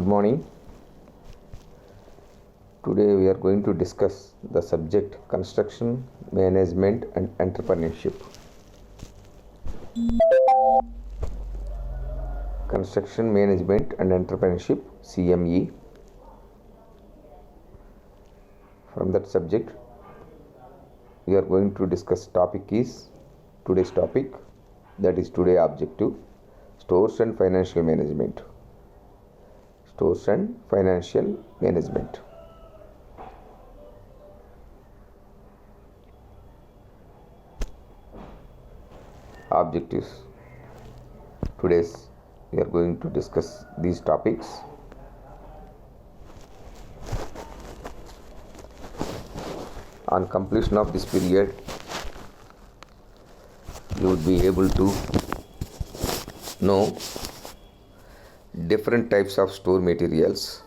morning. Today we are going to discuss the subject construction, management and entrepreneurship. Construction Management and Entrepreneurship, CME. From that subject we are going to discuss today's topic, that is today objective, stores and financial management. Stores and financial management. Objectives. Today's we are going to discuss these topics. On completion of this period, you would be able to know different types of store materials.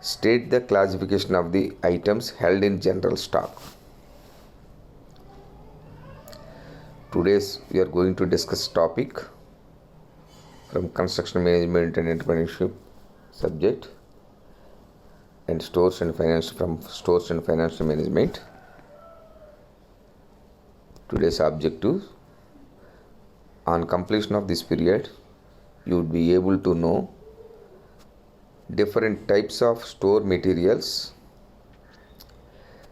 State the classification of the items held in general stock. Today's we are going to discuss topic from construction management and entrepreneurship subject, and stores and financial management. Today's objective: on completion of this period, you would be able to know different types of store materials.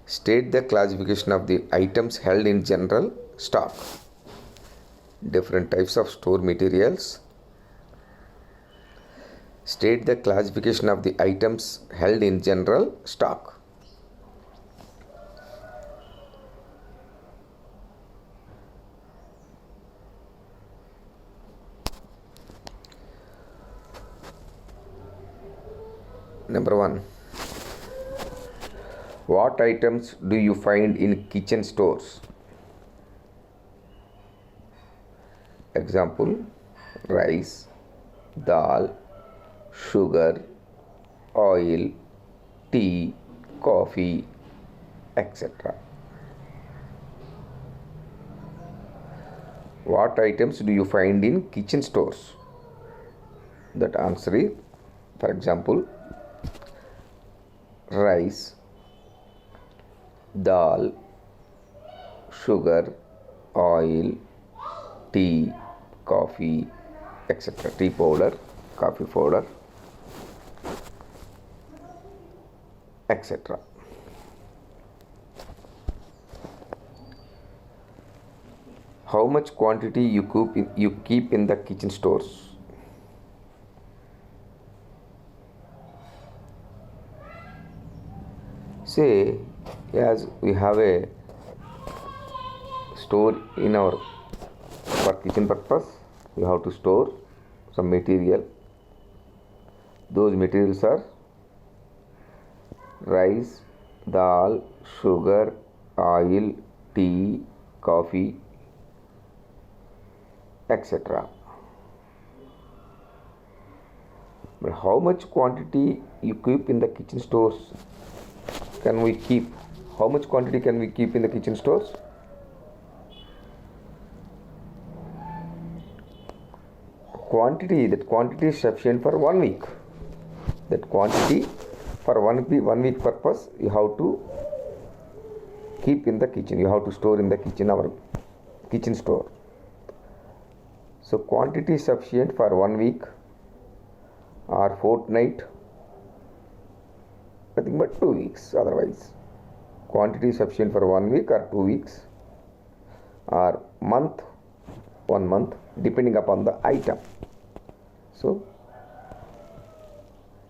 State the classification of the items held in general stock. Different types of store materials. State the classification of the items held in general stock. Number 1. What items do you find in kitchen stores? Example: rice, dal, sugar, oil, tea, coffee, etc. What items do you find in kitchen stores? That answer is, for example, rice, dal, sugar, oil, tea, coffee, etc. Tea powder, coffee powder, etc. How much quantity you keep in the kitchen stores? Say, as we have a store in our for kitchen purpose, we have to store some material. Those materials are rice, dal, sugar, oil, tea, coffee, etc. But how much quantity you keep in the kitchen stores can we keep? How much quantity can we keep in the kitchen stores? Quantity is sufficient for 1 week. That quantity for 1 week purpose you have to keep in the kitchen. You have to store in the kitchen, our kitchen store. So quantity is sufficient for 1 week or fortnight, nothing but 2 weeks. Otherwise, quantity is sufficient for 1 week or 2 weeks or month, 1 month, depending upon the item. So,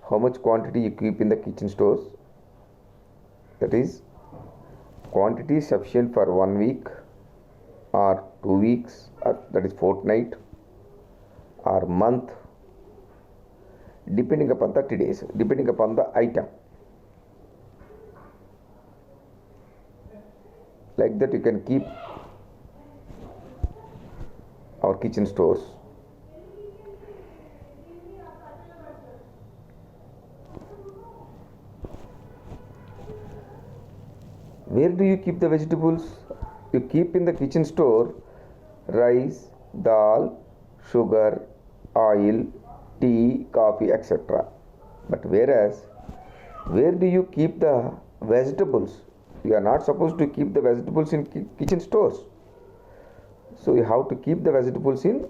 how much quantity you keep in the kitchen stores? That is, quantity is sufficient for 1 week or 2 weeks, or that is fortnight or month, depending upon 30 days, depending upon the item. Like that you can keep our kitchen stores. Where do you keep the vegetables? You keep in the kitchen store rice, dal, sugar, oil, tea, coffee, etc. But whereas, where do you keep the vegetables? You are not supposed to keep the vegetables in kitchen stores. So you have to keep the vegetables in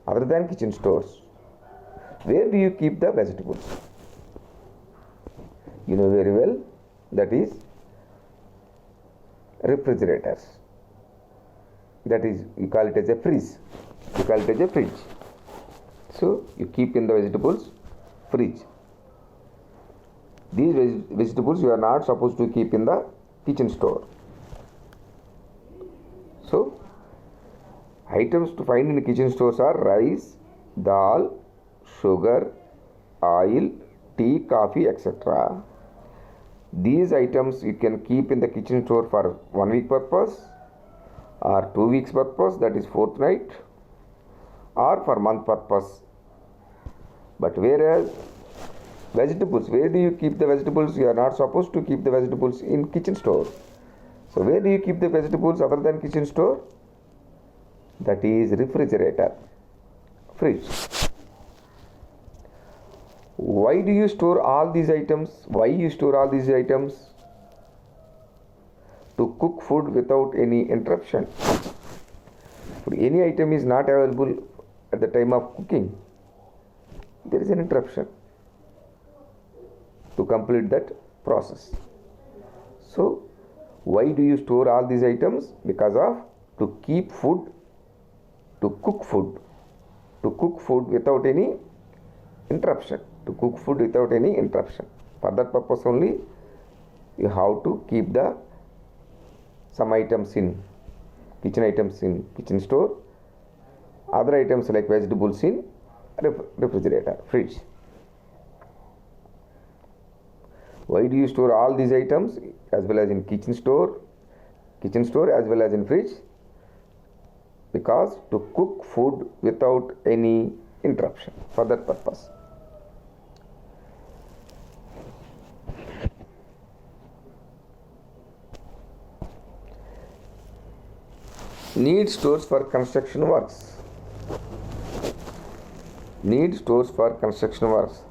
other than kitchen stores. Where do you keep the vegetables? You know very well, that is refrigerators. That is, you call it as a fridge. You call it as a fridge. So you keep in the vegetables fridge. These vegetables you are not supposed to keep in the kitchen store. So items to find in kitchen stores are rice, dal, sugar, oil, tea, coffee, etc. These items you can keep in the kitchen store for 1 week purpose, or 2 weeks purpose, that is fortnight, or for month purpose. But whereas vegetables, where do you keep the vegetables? You are not supposed to keep the vegetables in kitchen store. So where do you keep the vegetables other than kitchen store? That is refrigerator, fridge. Why do you store all these items? Why you store all these items? To cook food without any interruption. If any item is not available at the time of cooking, there is an interruption to complete that process. So why do you store all these items? Because of to keep food, to cook food without any interruption. To cook food without any interruption. For that purpose only, you have to keep some items in kitchen store, other items like vegetables in refrigerator, fridge. Why do you store all these items as well as in kitchen store as well as in fridge? Because to cook food without any interruption, for that purpose. Need stores for construction works. Need stores for construction works.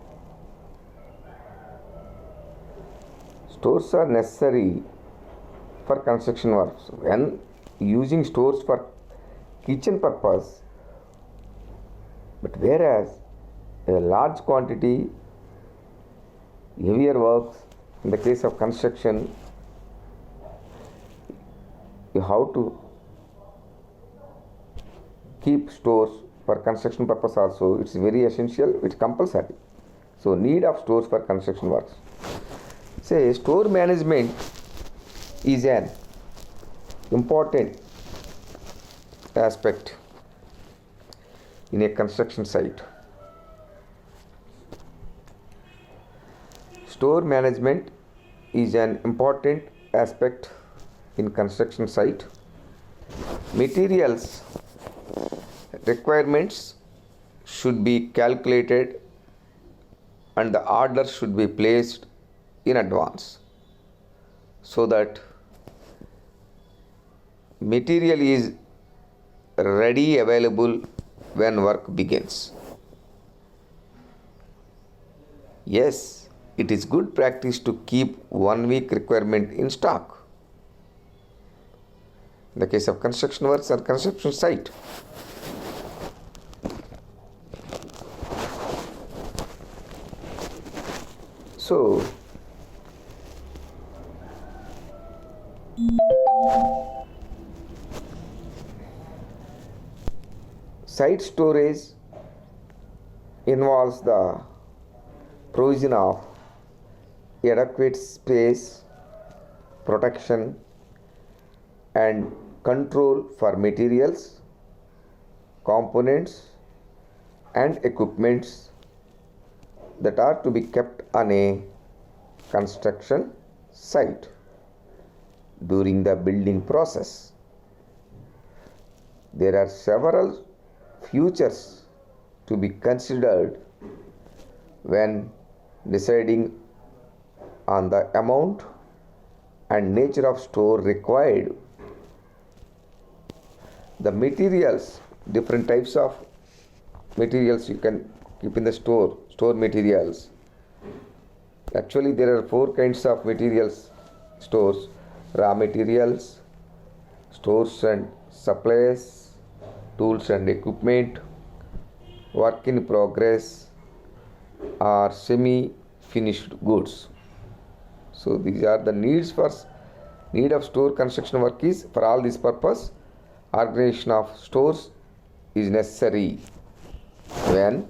Stores are necessary for construction works. When using stores for kitchen purpose, but whereas a large quantity, heavier works, in the case of construction, you have to keep stores for construction purpose also. It's very essential, it's compulsory. So need of stores for construction works. Say store management is an important aspect in a construction site. Store management is an important aspect in construction site. Materials requirements should be calculated and the order should be placed in advance so that material is ready available when work begins. Yes, it is good practice to keep 1 week requirement in stock in the case of construction works or construction site. So site storage involves the provision of adequate space, protection, and control for materials, components, and equipments that are to be kept on a construction site during the building process. There are several features to be considered when deciding on the amount and nature of store required. the materials, different types of materials you can keep in the store materials. Actually there are 4 kinds of materials stores: raw materials, stores and supplies, tools and equipment, work in progress, or semi finished goods. So these are the need of store construction work is for all this purpose. Organization of stores is necessary when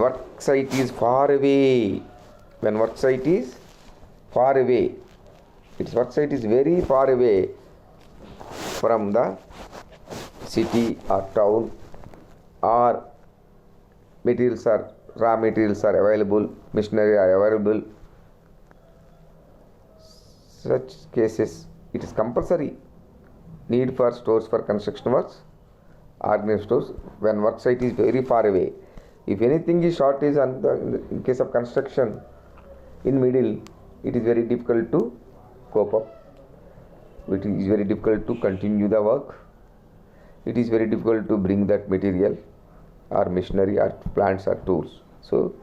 work site is far away. When work site is far away, its work site is very far away from the city or town, or raw materials are available, machinery are available. Such cases it is compulsory need for stores for construction works, organized stores, when work site is very far away. If anything is shortage in case of construction in middle, it is very difficult to cope up. It is very difficult to continue the work. It is very difficult to bring that material or machinery or plants or tools. So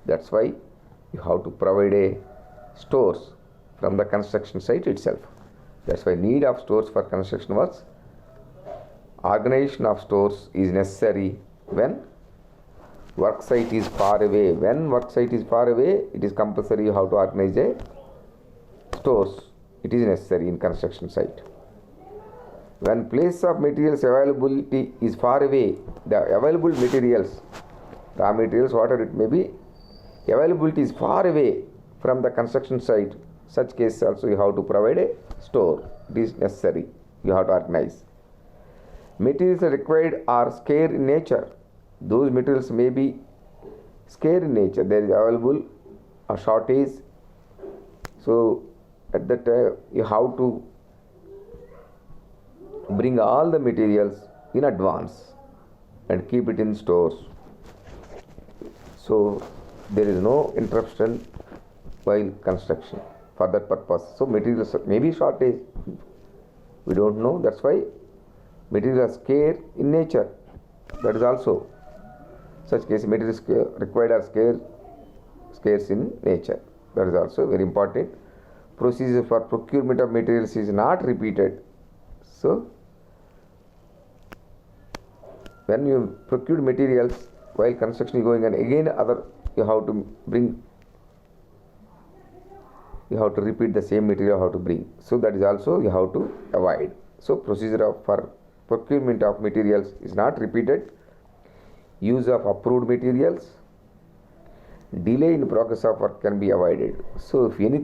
that's why you have to provide a stores from the construction site itself. That's why need of stores for construction works. Organization of stores is necessary when work site is far away. When work site is far away, it is compulsory you have to organize a stores. It is necessary in construction site. When place of materials availability is far away, the available materials, raw materials, whatever it may be, availability is far away from the construction site. Such case also you have to provide a store. It is necessary. You have to organize. Materials required are scarce in nature. Those materials may be scarce in nature. There is available a shortage. So at that time you have to bring all the materials in advance and keep it in stores. So there is no interruption while construction for that purpose. So materials may be shortage, we don't know. That's why materials are scarce in nature. That is also such case materials required are scarce in nature. That is also very important. Procedure for procurement of materials is not repeated. So when you procure materials while construction is going, and again you have to repeat the same material how to bring. So that is also you have to avoid. So procedure for procurement of materials is not repeated. Use of approved materials, delay in progress of work can be avoided. So if any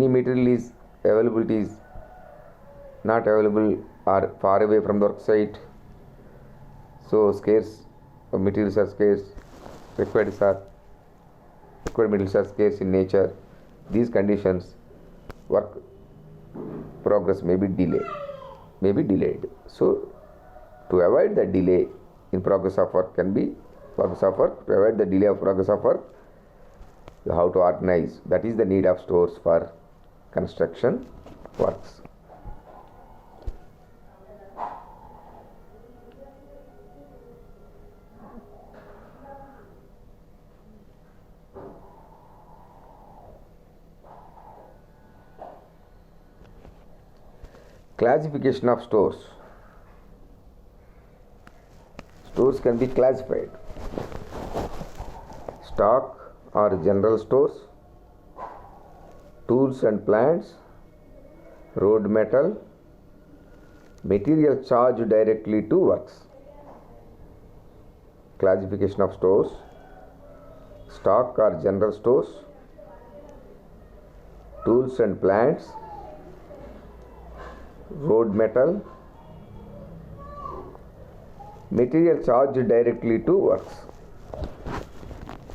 material is availability is not available or far away from the work site, so scarce materials are scarce, required materials are scarce in nature. These conditions, work progress may be delayed. So to avoid the delay in progress of work to avoid the delay of progress of work, you have to organize. That is the need of stores for construction works. Classification of stores. Stores can be classified: stock or general stores, tools and plants, road metal, material charged directly to works. Classification of stores: stock or general stores, tools and plants, road metal, material charged directly to works.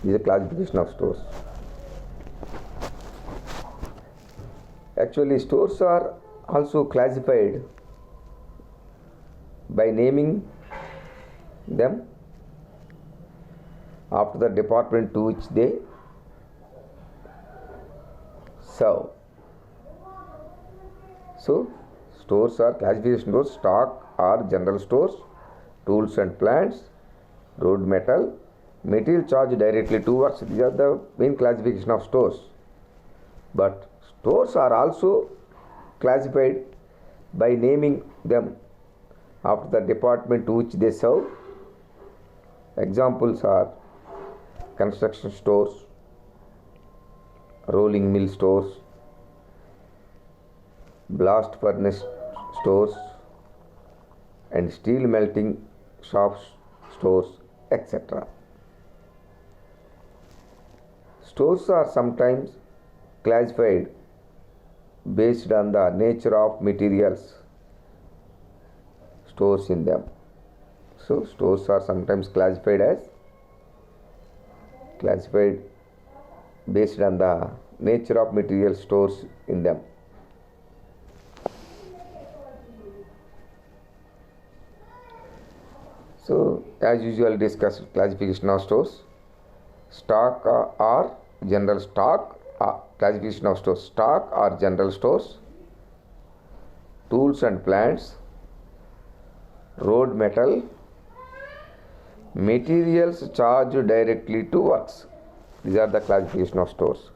This is a classification of stores. Actually, stores are also classified by naming them after the department to which they serve. So stores are classification stores, stock or general stores, tools and plants, road metal, material charged directly to works. These are the main classification of stores. But stores are also classified by naming them after the department to which they serve. Examples are construction stores, rolling mill stores, blast furnace stores, and steel melting shops stores, etc. Stores are sometimes classified based on the nature of materials stores in them. So stores are sometimes classified based on the nature of material stores in them. So as usual discuss classification of stores. Stock or general stock, classification of stores, stock or general stores, tools and plants, road metal, materials charged directly to works. These are the classification of stores.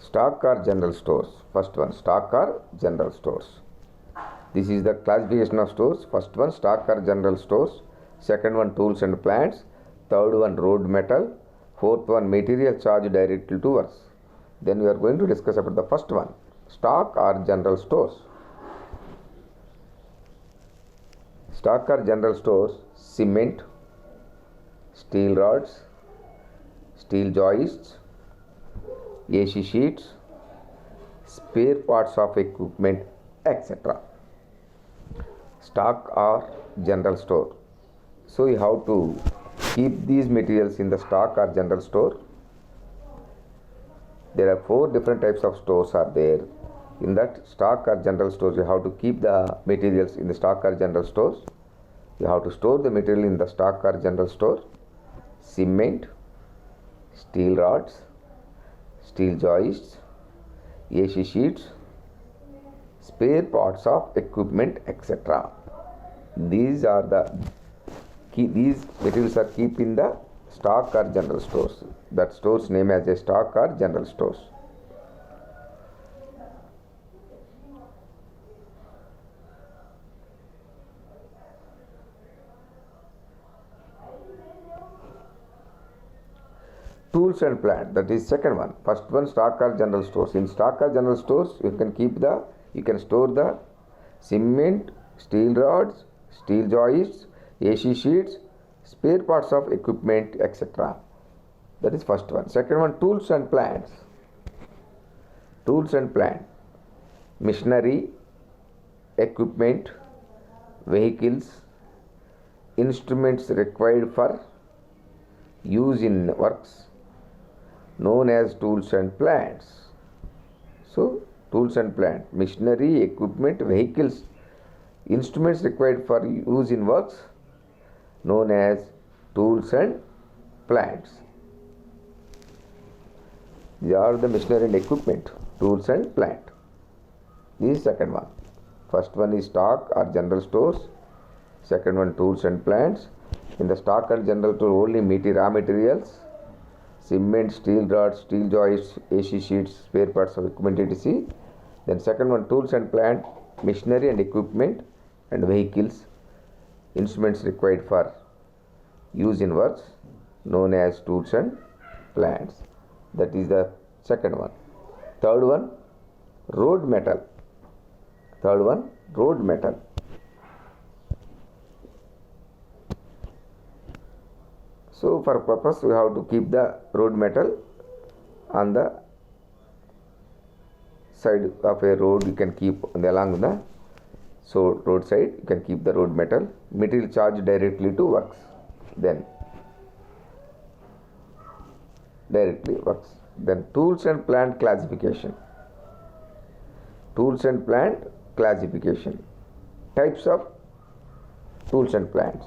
Stock or general stores. First one, stock or general stores. This is the classification of stores. First one, stock or general stores. Second one, tools and plants. Third one, road metal. Fourth one, material charged directly to works. Then we are going to discuss about the first one, stock or general stores. Stock or general stores, cement, steel rods, steel joists, AC sheets, spare parts of equipment, etc. Stock or general store. So you have to keep these materials in the stock or general store. There are 4 different types of stores are there. In that stock or general stores, you have to keep the materials in the stock or general stores. You have to store the material in the stock or general store. Cement, steel rods, steel joists, AC sheets, spare parts of equipment, etc. These materials are kept in the stock or general stores. That stores name as a stock or general stores. Tools and plant, that is second one. First one, stock or general stores. In stock or general stores, you can store the cement, steel rods, steel joists, AC sheets, spare parts of equipment, etc. That is first one. Second one, tools and plants. Tools and plant, machinery, equipment, vehicles, instruments required for use in works, known as tools and plants. So tools and plant, machinery, equipment, vehicles, instruments required for use in works, known as tools and plants. These are the machinery and equipment, tools and plant. This is second one. First one is stock or general stores. Second one, tools and plants. In the stock or general store, only raw materials, cement, steel rods, steel joists, AC sheets, spare parts of equipment, etc. Then second one, tools and plant, machinery and equipment and vehicles, instruments required for use in works, known as tools and plants. That is the second one. Third one, road metal. Third one, road metal. So for purpose, we have to keep the road metal on the side of a road. You can keep along the roadside. You can keep the road metal. Material charged directly to works. Then directly works. Then tools and plant classification. Tools and plant classification. Types of tools and plants.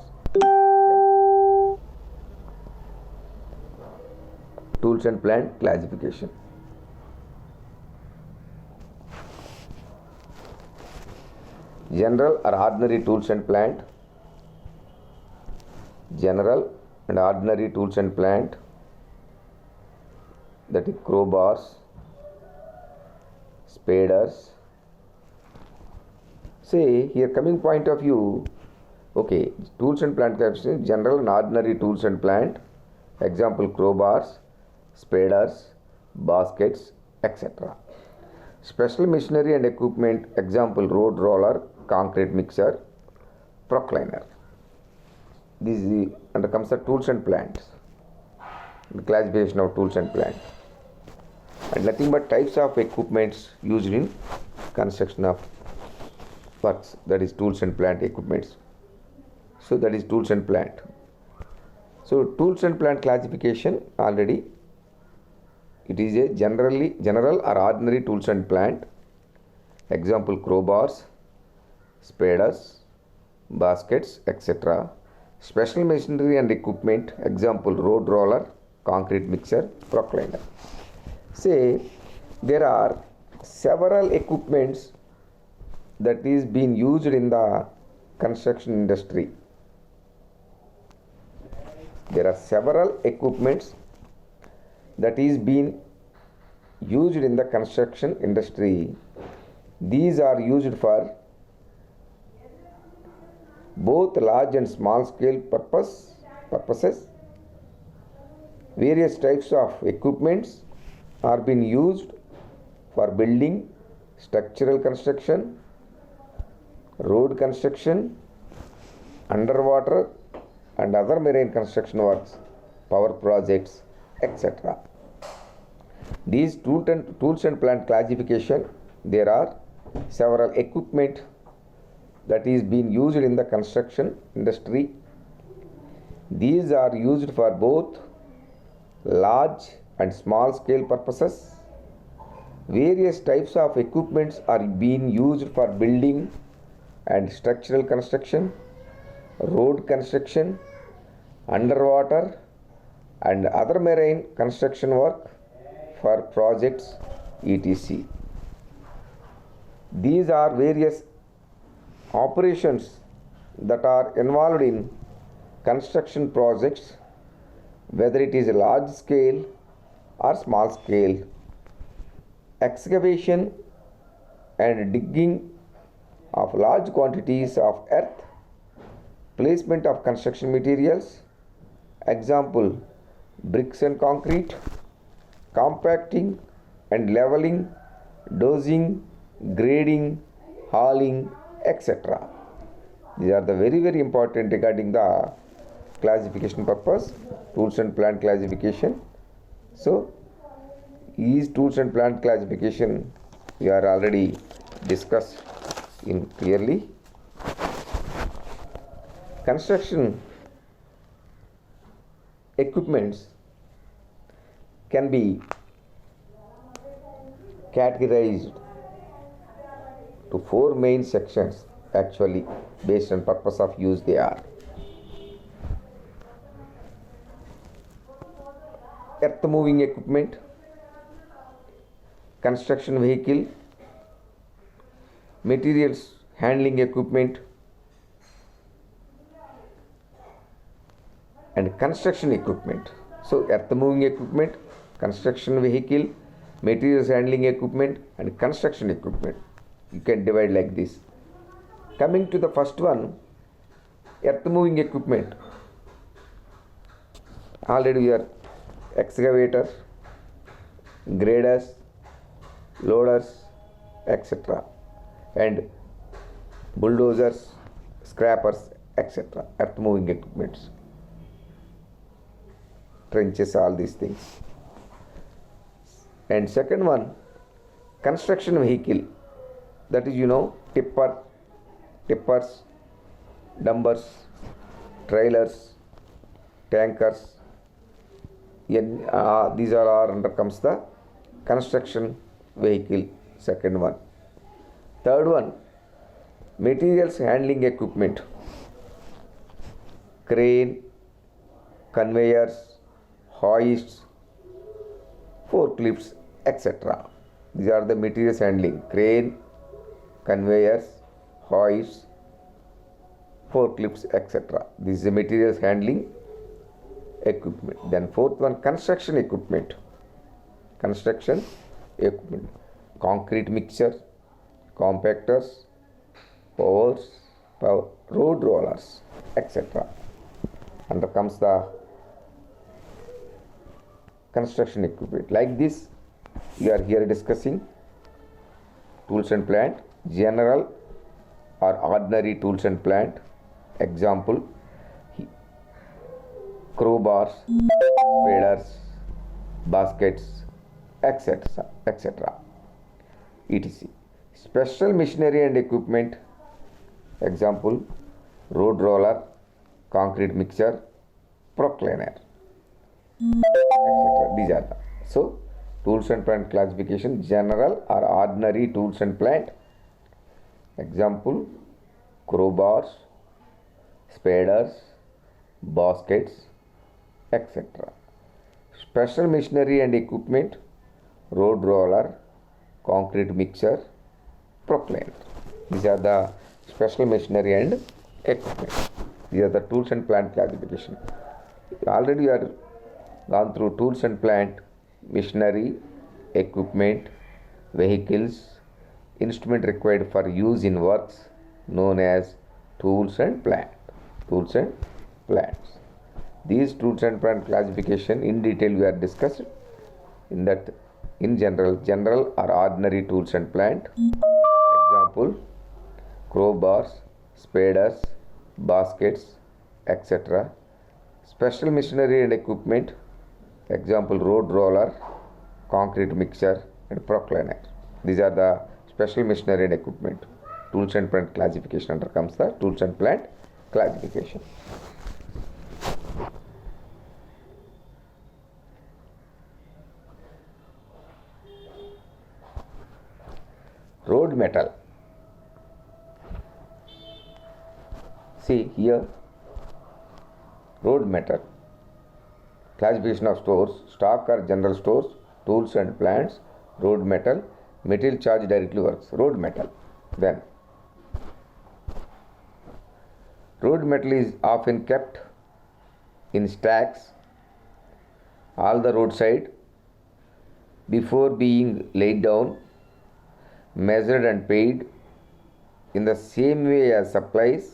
tools and plant classification. General or ordinary tools and plant. General and ordinary tools and plant, that is crowbars, spaders. Say here coming point of view, okay, tools and plant classification, general and ordinary tools and plant, example crowbars, spaders, baskets, etc. Special machinery and equipment, example road roller, concrete mixer, procliner. This is under comes the tools and plants, the classification of tools and plant, and nothing but types of equipments used in construction of works, that is tools and plant equipments. So that is tools and plant. So tools and plant classification, already it is a general or ordinary tools and plant, example crowbars, spaders, baskets, etc. Special machinery and equipment, example road roller, concrete mixer, procliner. Say there are several equipments that is being used in the construction industry. There are several equipments that is being used in the construction industry. These are used for both large and small scale purposes. Various types of equipments are being used for building, structural construction, road construction, underwater and other marine construction works, power projects, etc. These tools and plant classification, there are several equipment that is being used in the construction industry. These are used for both large and small scale purposes. Various types of equipments are being used for building and structural construction, road construction, underwater and other marine construction work, for projects, etc. These are various operations that are involved in construction projects, whether it is a large scale or small scale. Excavation and digging of large quantities of earth, placement of construction materials, example bricks and concrete, compacting and leveling, dosing, grading, hauling, etc. These are the very important regarding the classification purpose, tools and plant classification. So these tools and plant classification we are already discussed in clearly. Construction equipments can be categorized to 4 main sections, actually based on purpose of use they are. Earth moving equipment, construction vehicle, materials handling equipment, and construction equipment. So earth moving equipment, construction vehicle, materials handling equipment and construction equipment. You can divide like this. Coming to the first one, earth moving equipment. Already we are excavators, graders, loaders, etc. and bulldozers, scrappers, etc. Earth moving equipments. Trenches, all these things. And second one, construction vehicle, that is tippers, dumpers, trailers, tankers. These are all under comes the construction vehicle, second one. Third one, materials handling equipment, crane, conveyors, hoists, forklifts, etc. These are the materials handling: crane, conveyors, hoists, forklifts, etc. This is the materials handling equipment. Then fourth one, construction equipment. Construction equipment: concrete mixer, compactors, powers, road rollers, etc. And there comes the construction equipment. Like this, we are here discussing tools and plant, general or ordinary tools and plant. Example: crowbars, spaders, baskets, etc. etc. etc. Special machinery and equipment. Example: road roller, concrete mixer, procliner, etc. These are the tools and plant classification: general or ordinary tools and plant. Example: crowbars, spaders, baskets, etc. Special machinery and equipment: road roller, concrete mixer, procliner. These are the special machinery and equipment. These are the tools and plant classification. Already we are gone through tools and plant, machinery, equipment, vehicles, instrument required for use in works known as tools and plant. Tools and plants. These tools and plant classification in detail we are discussed in that in general or ordinary tools and plant. Example: crowbars, spaders, baskets, etc. Special machinery and equipment. Example: road roller, concrete mixer, and procliner. These are the special machinery and equipment. Tools and plant classification. Under comes the tools and plant classification. Road metal. See here, road metal. Classification of stores: stock or general stores, tools and plants, road metal, material charge directly works, road metal. Then, road metal is often kept in stacks all the roadside before being laid down, measured and paid in the same way as supplies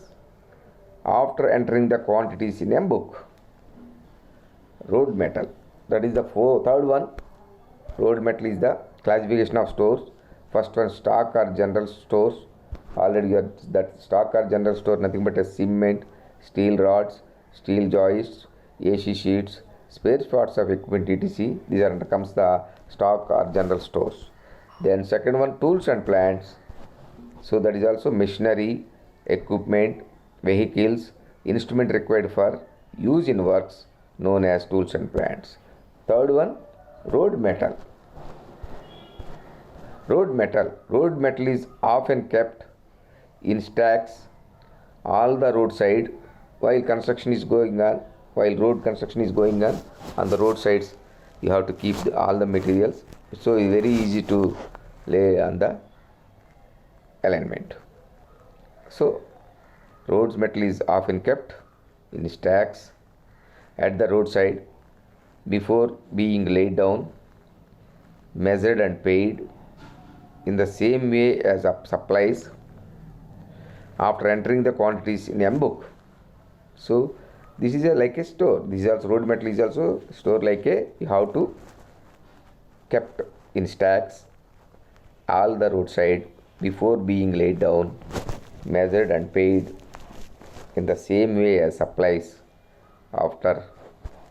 after entering the quantities in a book. Road metal. That is the third one. Road metal is the classification of stores. First one, stock or general stores. Already you have that stock or general store, nothing but a cement, steel rods, steel joists, AC sheets, spare parts of equipment, etc. These are under comes the stock or general stores. Then second one, tools and plants. So that is also machinery, equipment, vehicles, instrument required for use in works known as tools and plants. Third one, road metal. Road metal. Road metal is often kept in stacks all the roadside while construction is going on. While road construction is going on the roadsides, you have to keep all the materials. So it's very easy to lay on the alignment. So roads metal is often kept in stacks at the roadside before being laid down, measured and paid in the same way as supplies after entering the quantities in a book. So this is like a store. This is also road metal is also store like a, you have to kept in stacks all the roadside before being laid down, measured and paid in the same way as supplies after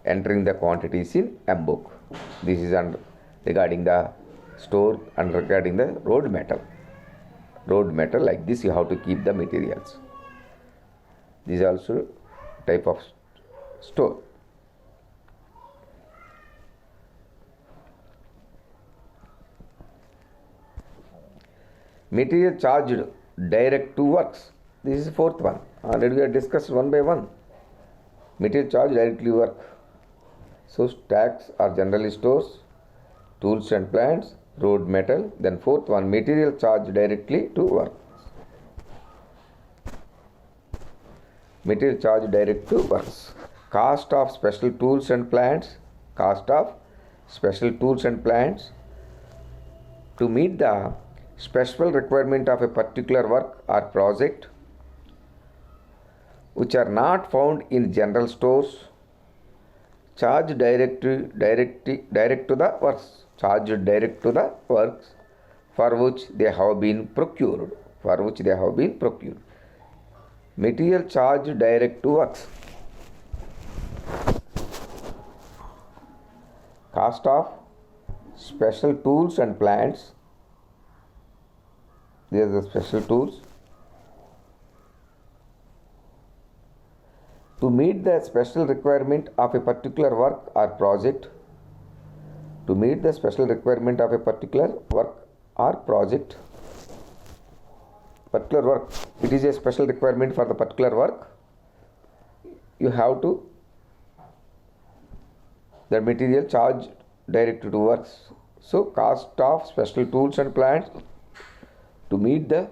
entering the quantities in M book. This is regarding the store and regarding the road metal. Road metal, like this you have to keep the materials. This is also type of store. Material charged direct to works. This is fourth one. Already we have discussed one by one. Material charged directly work. So stacks are generally stores tools and plants, road metal. Then fourth one, material charged directly to works. Material charged direct to works. Cost of special tools and plants. Cost of special tools and plants to meet the special requirement of a particular work or project which are not found in general stores. Charged direct to the works. Charged direct to the works for which they have been procured. For which they have been procured. Material charged direct to works. Cost of special tools and plants. These are the special tools. To meet the special requirement of a particular work or project. To meet the special requirement of a particular work or project. Particular work, it is a special requirement for the particular work. You have to the material charged direct to works. So cost of special tools and plants to meet the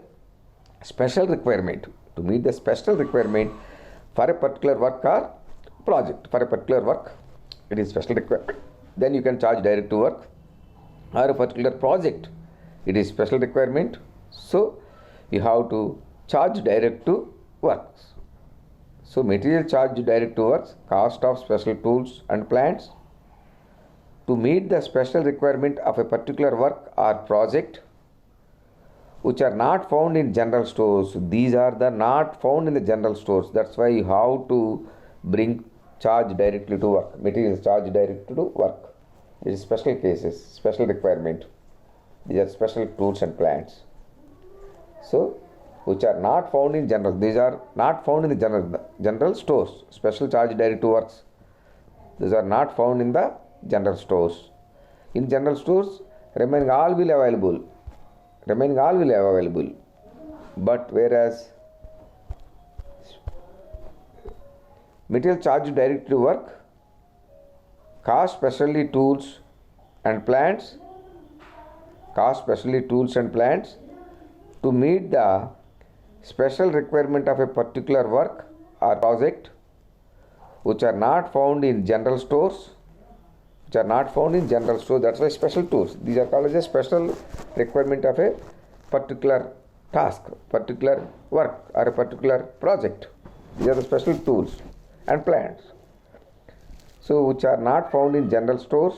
special requirement. To meet the special requirement for a particular work or project. For a particular work, it is special requirement. Then you can charge direct to work. Or a particular project, it is special requirement. So you have to charge direct to works. So material charged direct to works, cost of special tools and plants to meet the special requirement of a particular work or project which are not found in general stores. These are the not found in the general stores. That's why you have to bring charge directly to work. Material charged directly to work. It is special cases, special requirement. These are special tools and plants. So, which are not found in general. These are not found in the general stores. Special charge direct to works. These are not found in the general stores. In general stores, remaining all will available. Remaining all will available. But whereas material charge direct to work, cost specially tools and plants. Cost specially tools and plants to meet the special requirement of a particular work or project which are not found in general stores. Which are not found in general stores. That's why special tools. These are called as a special requirement of a particular task, particular work or a particular project. These are the special tools and plants. So which are not found in general stores,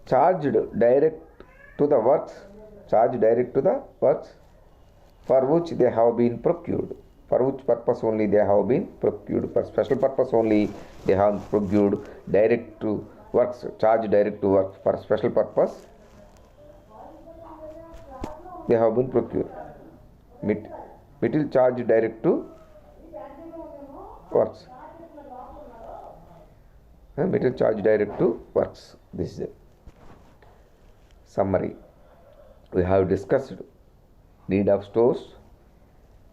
charged direct to the works, charged direct to the works for which they have been procured. For which purpose only they have been procured. For special purpose only they have procured direct to works, charged direct to works. For special purpose they have been procured. Material charged direct to works. Material charged direct to works. This is a summary. We have discussed need of stores,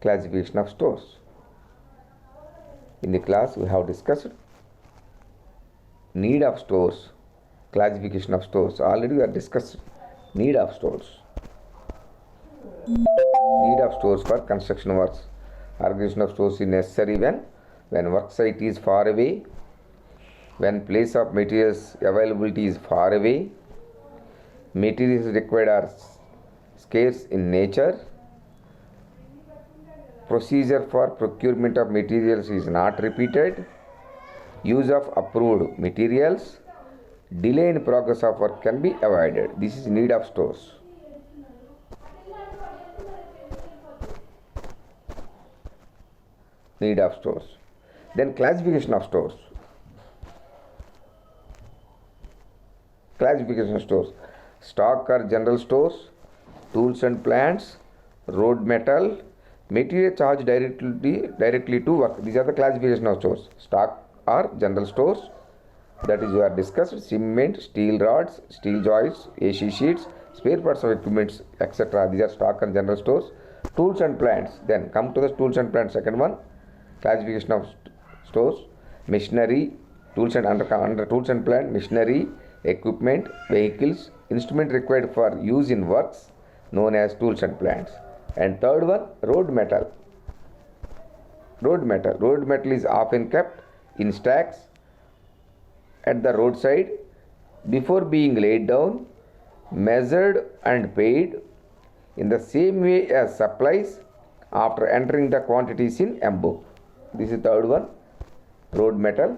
classification of stores. In the class we have discussed need of stores, classification of stores. Already we have discussed need of stores. Need of stores for construction works. Organization of stores is necessary when work site is far away, when place of materials availability is far away, materials required are scarce in nature, procedure for procurement of materials is not repeated, use of approved materials, delay in progress of work can be avoided. This is need of stores. Need of stores. Then classification of stores. Classification of stores. Stock or general stores, tools and plants, road metal, material charged directly to work. These are the classification of stores. Stock or general stores, that is we are discussed, cement, steel rods, steel joists, AC sheets, spare parts of equipments, etc. These are stock and general stores. Tools and plants. Then come to the tools and plants. Second one, classification of stores, machinery, tools and under tools and plant, machinery, equipment, vehicles, instrument required for use in works known as tools and plants. And third one, road metal. Road metal. Road metal is often kept in stacks at the roadside before being laid down, measured and paid in the same way as supplies after entering the quantities in envelope. This is third one, road metal.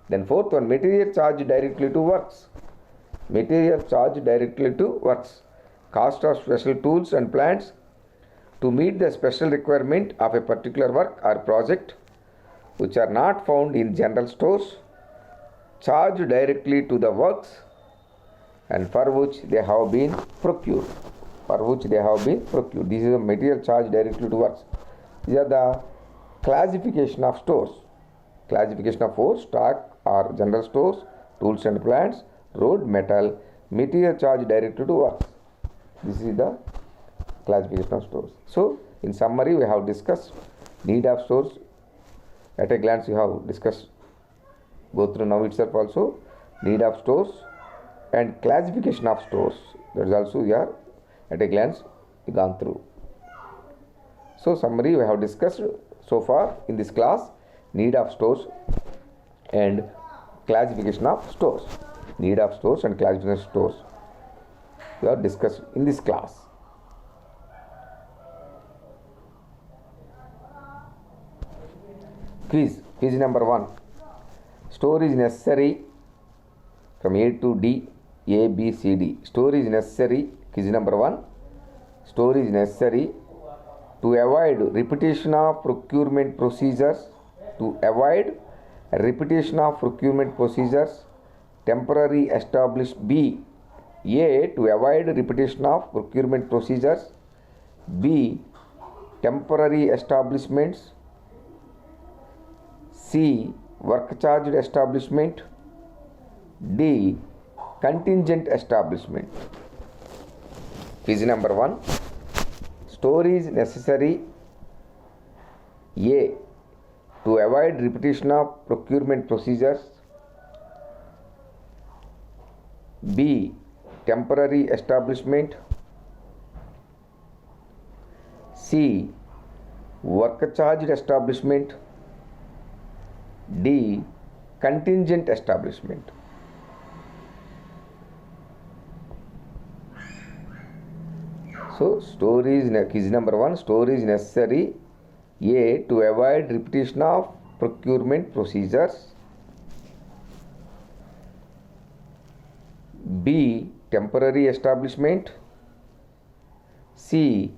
Then fourth one, material charged directly to works. Material charged directly to works. Cost of special tools and plants to meet the special requirement of a particular work or project, which are not found in general stores, charged directly to the works and for which they have been procured. For which they have been procured. This is a material charged directly to works. These are the classification of stores. Classification of four: stock or general stores, tools and plants, road metal, material charged directly to works. This is the classification of stores. So, in summary, we have discussed need of stores. At a glance, we have discussed, go through now itself also, need of stores and classification of stores. That is also we are at a glance gone through. So, summary, we have discussed so far in this class need of stores and classification of stores. Need of stores and classification of stores we have discussed in this class. Quiz number 1. Store is necessary from A to D, A, B, C, D. Store is necessary. Quiz number 1. Store is necessary to avoid repetition of procurement procedures. To avoid repetition of procurement procedures. Temporary established B. A. To avoid repetition of procurement procedures. B. Temporary establishments. C. Work charged establishment. D. Contingent establishment. Quiz number 1. Store is necessary. A. To avoid repetition of procurement procedures. B. Temporary establishment. C. Work charged establishment. D. Contingent establishment. So, quiz number 1, store is necessary. A. To avoid repetition of procurement procedures. B. Temporary establishment. C.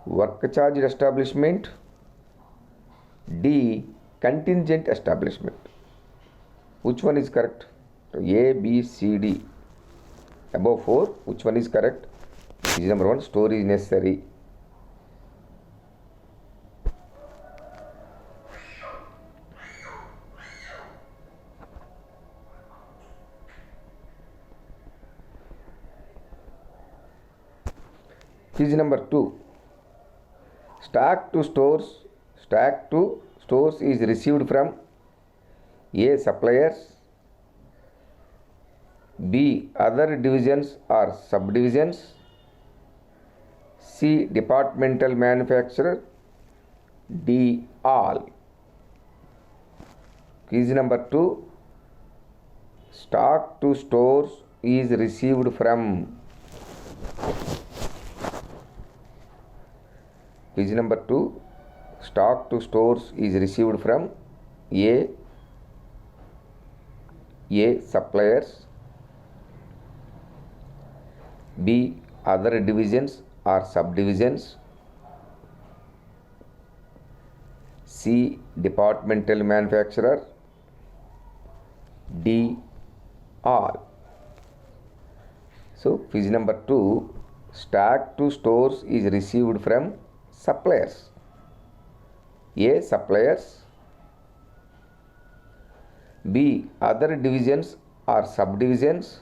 Work charged establishment. D. Contingent establishment. Which one is correct? A, B, C, D. Above 4, which one is correct? Quiz number 1, store is necessary. Quiz number 2. Stock to stores is received from A. Suppliers, B. Other divisions or subdivisions, C. Departmental manufacturer, D. All. Quiz number 2. Stock to stores is received from. Quiz number 2. Stock to stores is received from A. Suppliers, B. Other divisions or subdivisions, C. Departmental manufacturer, D. All. So, quiz number 2. Stock to stores is received from suppliers. A. Suppliers, B. Other divisions or subdivisions,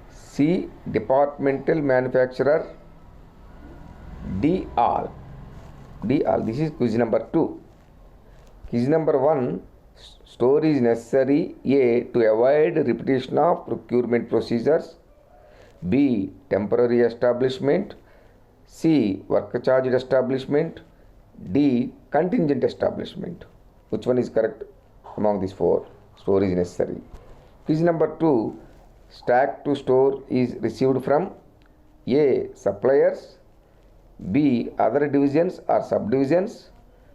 C. Departmental manufacturer, D. All. This is quiz number 2. Quiz number 1. Store is necessary A. to avoid repetition of procurement procedures, B. temporary establishment, C. work charged establishment, D. contingent establishment. Which one is correct among these four? Store is necessary. Quiz number 2. Stack to store is received from A. suppliers, B. other divisions or subdivisions,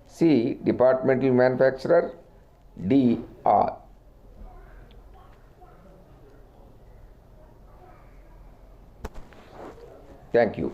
C. departmental manufacturer, D. all. Thank you.